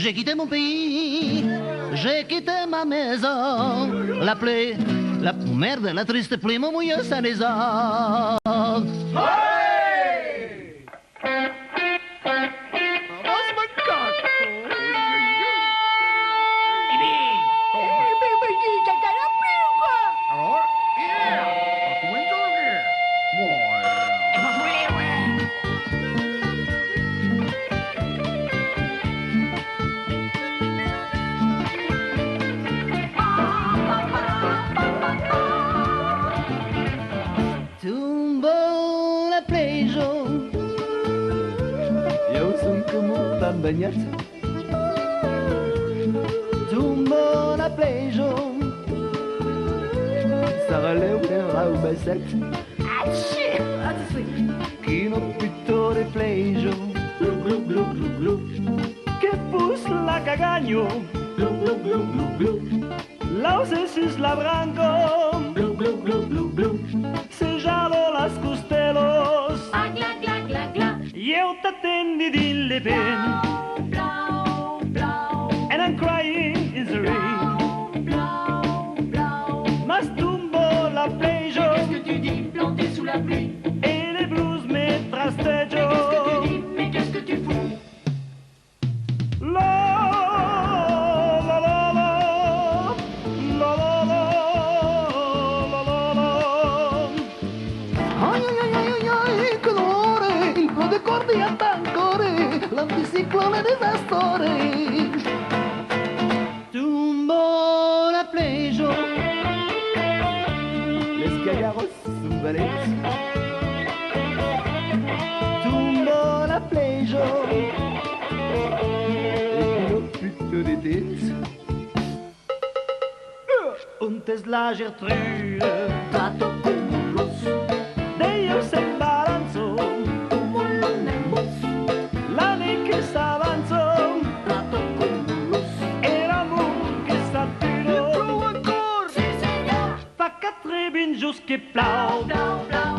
J'ai quitté mon pays, j'ai quitté ma maison. La plaie, la merde, la triste pluie m'ont mouillé sa maison. Tumbo la plejo, eu sunt com un banyat. Tumbo la plejo, saraleu era un besset. Quino pittore plejo, glu glu glu glu glu, che pus la cagagno, glu glu glu glu glu. Lausesis la branco, glu glu glu glu glu. Sejalo las costelos, Gla gla gla gla. eu t'attendi di le pen. Blau, blau, And I'm crying in the rain. blau, blau. Mastumbo la plejo, Qu'est-ce que tu dis, planté sous la pluie? et les blues me trasteggio. Qu'est-ce que tu dis, mais qu'est-ce que tu fous? La la la la, la la la, la la la. Ai ai ai ai ai, colore, il blu de cordi a tancore, l'anticiclone disastore. Tumbo la plejo, les gallardos sunt valents. Tumbo la plejo, de dents. Und es la Gertrude, Trato como luz, Deus en balanzo, como lo nemos. l'année che s'avanzo, Trato como luz. e l'amour che s'attudo. Ancora, Sí, señor. fa quatre binjos che plau, Blau, blau,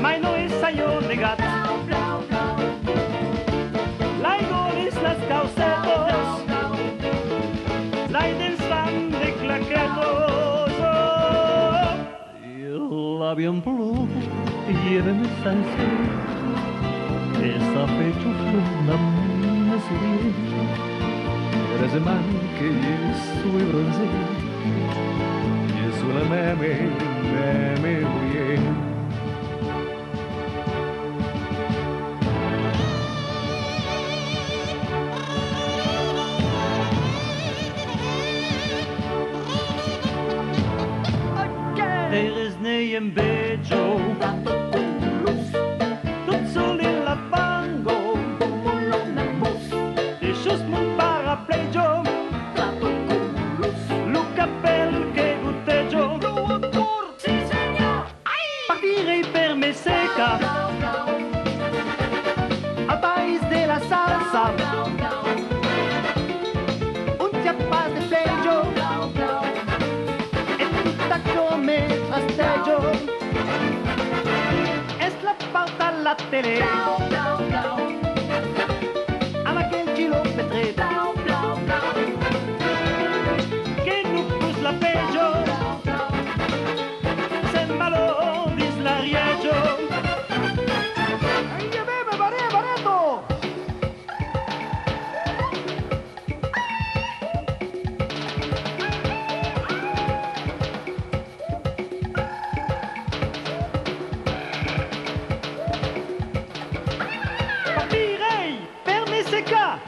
mai noi saio negat. blau, blau, blau. L'aigoris las causetos, l'aidens fan de claquetos. L'avion plou, ieri mi sensi, e sapete una mesuria, rese manche gli sui bronzi, e sulle meme uie. Er is nee een beetje, Trato como luz, tot sol in la bango, como lo nemos. e just mon parapleggio, Trato como luz. lo cappello che gutteggio. Sí, señor. Partirei per me seca, Blau, blau, al país de la salsa, blau, blau, un chiappas de pleggio, blau, blau. e tutta come trasteggio. Es la pauta alla tele, Blau, blau, blau, ama che il giro petre, blau, blau, blau, che nu pus la peggio, blau, blau. sembalo dis la rieggio. Ai, bebe, bareto! Partirei per me seca,